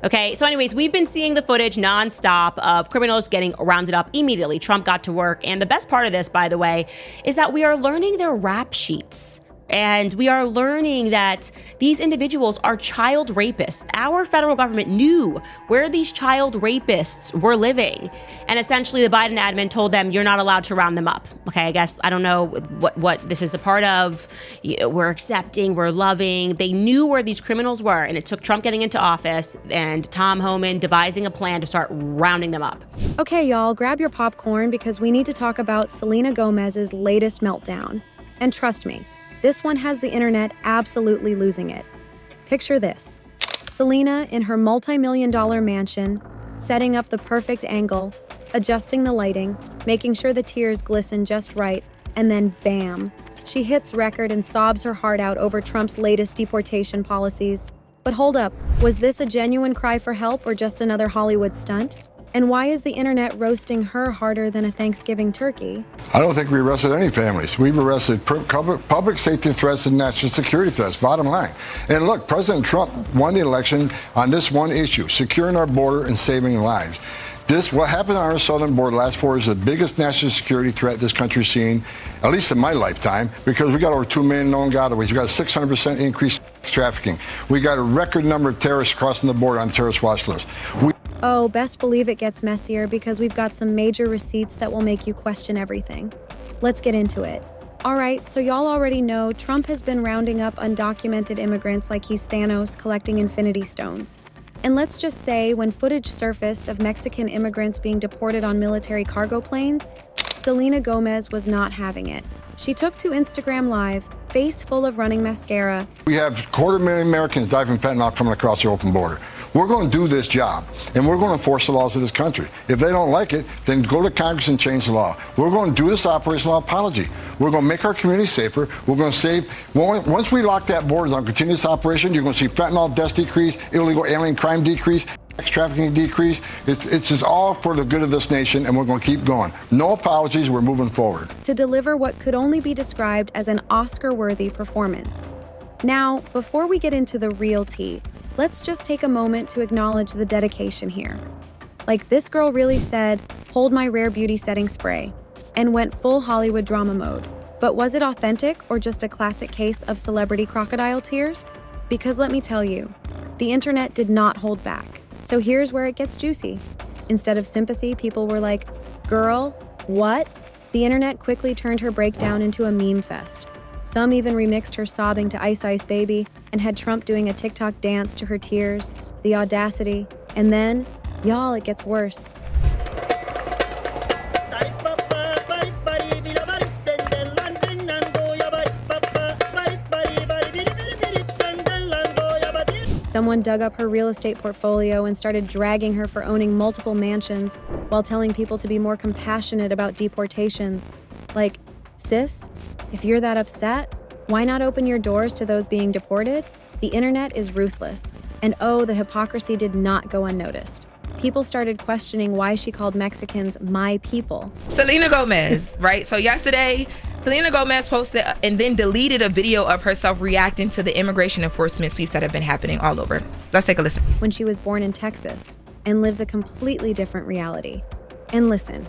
Okay, so anyways, we've been seeing the footage nonstop of criminals getting rounded up immediately. Trump got to work. And the best part of this, by the way, is that we are learning their rap sheets. And we are learning that these individuals are child rapists. Our federal government knew where these child rapists were living. And essentially, the Biden admin told them, you're not allowed to round them up. Okay, I guess, I don't know what this is a part of. We're accepting, we're loving. They knew where these criminals were. And it took Trump getting into office and Tom Homan devising a plan to start rounding them up. Okay, y'all, grab your popcorn because we need to talk about Selena Gomez's latest meltdown. And trust me, this one has the internet absolutely losing it. Picture this. Selena in her multi-million-dollar mansion, setting up the perfect angle, adjusting the lighting, making sure the tears glisten just right, and then bam, she hits record and sobs her heart out over Trump's latest deportation policies. But hold up, was this a genuine cry for help or just another Hollywood stunt? And why is the internet roasting her harder than a Thanksgiving turkey? I don't think we arrested any families. We've arrested public safety threats and national security threats, bottom line. And look, President Trump won the election on this one issue, securing our border and saving lives. What happened on our southern border last 4 years is the biggest national security threat this country's seen, at least in my lifetime, because we got over 2 million known gotaways. We got a 600% increase in trafficking. We got a record number of terrorists crossing the border on the terrorist watch list. Oh, best believe it gets messier because we've got some major receipts that will make you question everything. Let's get into it. All right, so y'all already know Trump has been rounding up undocumented immigrants like he's Thanos collecting infinity stones. And let's just say when footage surfaced of Mexican immigrants being deported on military cargo planes, Selena Gomez was not having it. She took to Instagram Live, face full of running mascara. We have 250,000 Americans dying from fentanyl coming across the open border. We're going to do this job, and we're going to enforce the laws of this country. If they don't like it, then go to Congress and change the law. We're going to do this operational apology. We're going to make our community safer. We're going to save. Once we lock that border on continuous operation, you're going to see fentanyl deaths decrease, illegal alien crime decrease, sex trafficking decrease. It's just all for the good of this nation, and we're going to keep going. No apologies. We're moving forward. To deliver what could only be described as an Oscar-worthy performance. Now, before we get into the real tea, let's just take a moment to acknowledge the dedication here. Like, this girl really said, hold my rare beauty setting spray, and went full Hollywood drama mode. But was it authentic or just a classic case of celebrity crocodile tears? Because let me tell you, the internet did not hold back. So here's where it gets juicy. Instead of sympathy, people were like, girl, what? The internet quickly turned her breakdown into a meme fest. Some even remixed her sobbing to Ice Ice Baby and had Trump doing a TikTok dance to her tears, the audacity. And then, y'all, it gets worse. Someone dug up her real estate portfolio and started dragging her for owning multiple mansions while telling people to be more compassionate about deportations. Like, sis, if you're that upset, why not open your doors to those being deported? The internet is ruthless. And oh, the hypocrisy did not go unnoticed. People started questioning why she called Mexicans my people. Selena Gomez, right? So yesterday, Selena Gomez posted and then deleted a video of herself reacting to the immigration enforcement sweeps that have been happening all over. Let's take a listen. When she was born in Texas and lives a completely different reality. And listen,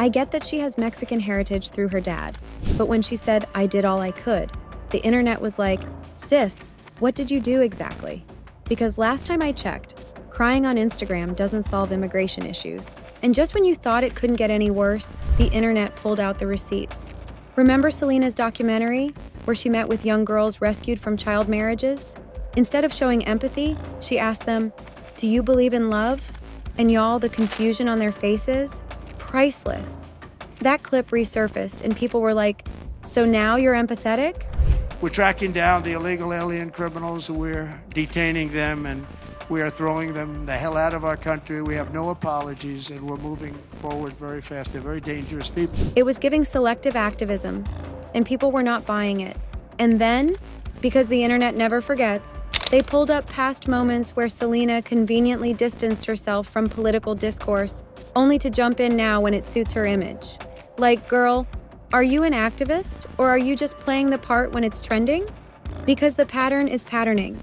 I get that she has Mexican heritage through her dad, but when she said, I did all I could, the internet was like, sis, what did you do exactly? Because last time I checked, crying on Instagram doesn't solve immigration issues. And just when you thought it couldn't get any worse, the internet pulled out the receipts. Remember Selena's documentary, where she met with young girls rescued from child marriages? Instead of showing empathy, she asked them, do you believe in love? And y'all, the confusion on their faces? Priceless. That clip resurfaced and people were like, so now you're empathetic? We're tracking down the illegal alien criminals. We're detaining them and we are throwing them the hell out of our country. We have no apologies and we're moving forward very fast. They're very dangerous people. It was giving selective activism and people were not buying it. And then, because the internet never forgets, they pulled up past moments where Selena conveniently distanced herself from political discourse, only to jump in now when it suits her image. Like, girl, are you an activist or are you just playing the part when it's trending? Because the pattern is patterning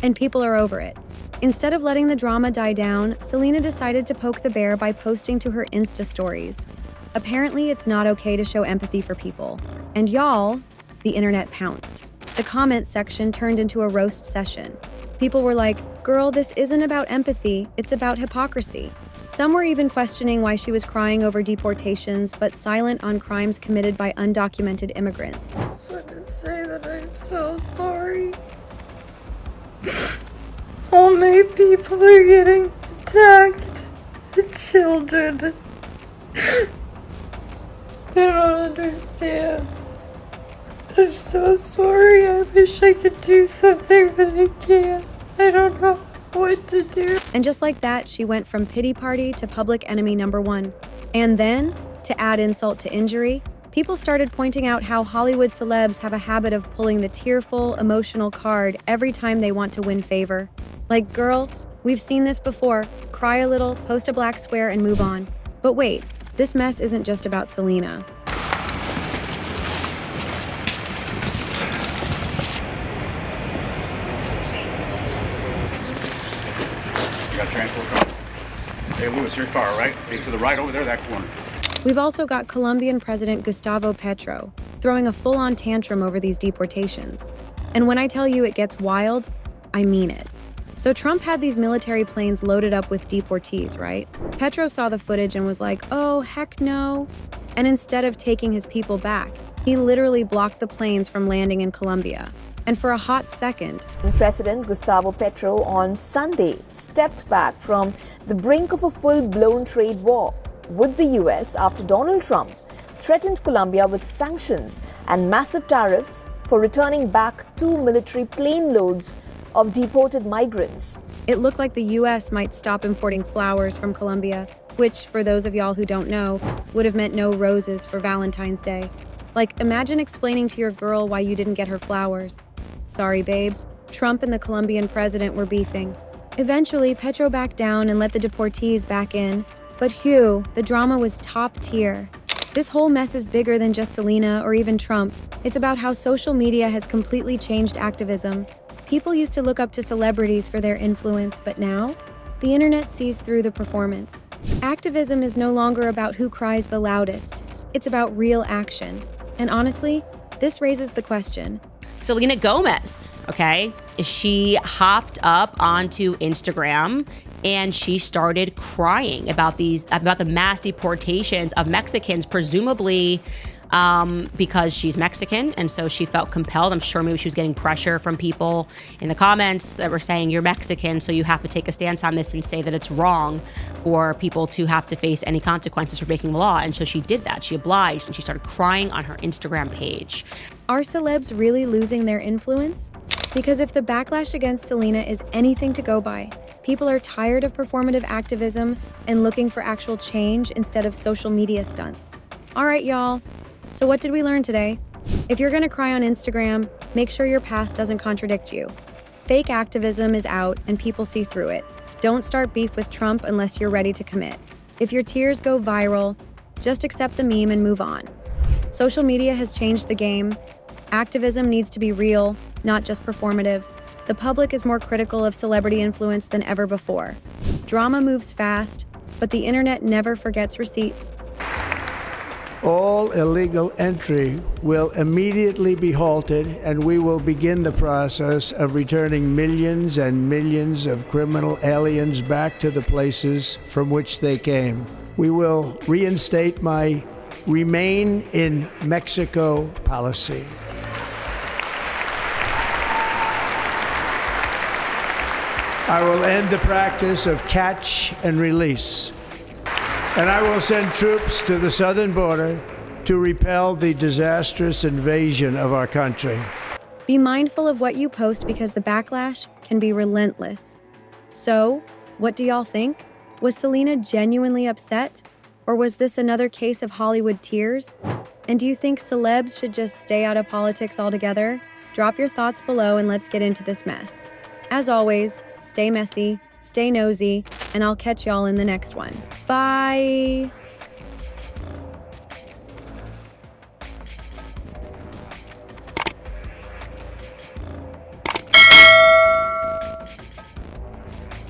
and people are over it. Instead of letting the drama die down, Selena decided to poke the bear by posting to her Insta stories. Apparently, it's not okay to show empathy for people. And y'all, the internet pounced. The comments section turned into a roast session. People were like, girl, this isn't about empathy, it's about hypocrisy. Some were even questioning why she was crying over deportations, but silent on crimes committed by undocumented immigrants. I just wanted to say that I'm so sorry. All my people are getting attacked. The children. I don't understand. I'm so sorry. I wish I could do something, but I can't. I don't know what to do. And just like that, she went from pity party to public enemy number one. And then, to add insult to injury, people started pointing out how Hollywood celebs have a habit of pulling the tearful, emotional card every time they want to win favor. Like, girl, we've seen this before. Cry a little, post a black square, and move on. But wait, this mess isn't just about Selena. Got a transport car. Hey, Louis, your car, right? Hey, to the right over there, that corner. We've also got Colombian President Gustavo Petro throwing a full-on tantrum over these deportations. And when I tell you it gets wild, I mean it. So Trump had these military planes loaded up with deportees, right? Petro saw the footage and was like, oh, heck no. And instead of taking his people back, he literally blocked the planes from landing in Colombia. And for a hot second, President Gustavo Petro on Sunday stepped back from the brink of a full-blown trade war with the US after Donald Trump threatened Colombia with sanctions and massive tariffs for returning back 2 military plane loads of deported migrants. It looked like the US might stop importing flowers from Colombia, which, for those of y'all who don't know, would have meant no roses for Valentine's Day. Like, imagine explaining to your girl why you didn't get her flowers. Sorry, babe. Trump and the Colombian president were beefing. Eventually, Petro backed down and let the deportees back in. But Hugh, the drama was top tier. This whole mess is bigger than just Selena or even Trump. It's about how social media has completely changed activism. People used to look up to celebrities for their influence, but now, the internet sees through the performance. Activism is no longer about who cries the loudest. It's about real action. And honestly, this raises the question. Selena Gomez, okay? She hopped up onto Instagram and she started crying about the mass deportations of Mexicans, presumably because she's Mexican, and so she felt compelled. I'm sure maybe she was getting pressure from people in the comments that were saying, you're Mexican, so you have to take a stance on this and say that it's wrong for people to have to face any consequences for breaking the law. And so she did that. She obliged, and she started crying on her Instagram page. Are celebs really losing their influence? Because if the backlash against Selena is anything to go by, people are tired of performative activism and looking for actual change instead of social media stunts. All right, y'all. So what did we learn today? If you're gonna cry on Instagram, make sure your past doesn't contradict you. Fake activism is out and people see through it. Don't start beef with Trump unless you're ready to commit. If your tears go viral, just accept the meme and move on. Social media has changed the game. Activism needs to be real, not just performative. The public is more critical of celebrity influence than ever before. Drama moves fast, but the internet never forgets receipts. All illegal entry will immediately be halted, and we will begin the process of returning millions and millions of criminal aliens back to the places from which they came. We will reinstate my Remain in Mexico policy. I will end the practice of catch and release. And I will send troops to the southern border to repel the disastrous invasion of our country. Be mindful of what you post because the backlash can be relentless. So, what do y'all think? Was Selena genuinely upset? Or was this another case of Hollywood tears? And do you think celebs should just stay out of politics altogether? Drop your thoughts below and let's get into this mess. As always, stay messy, stay nosy, and I'll catch y'all in the next one. Bye!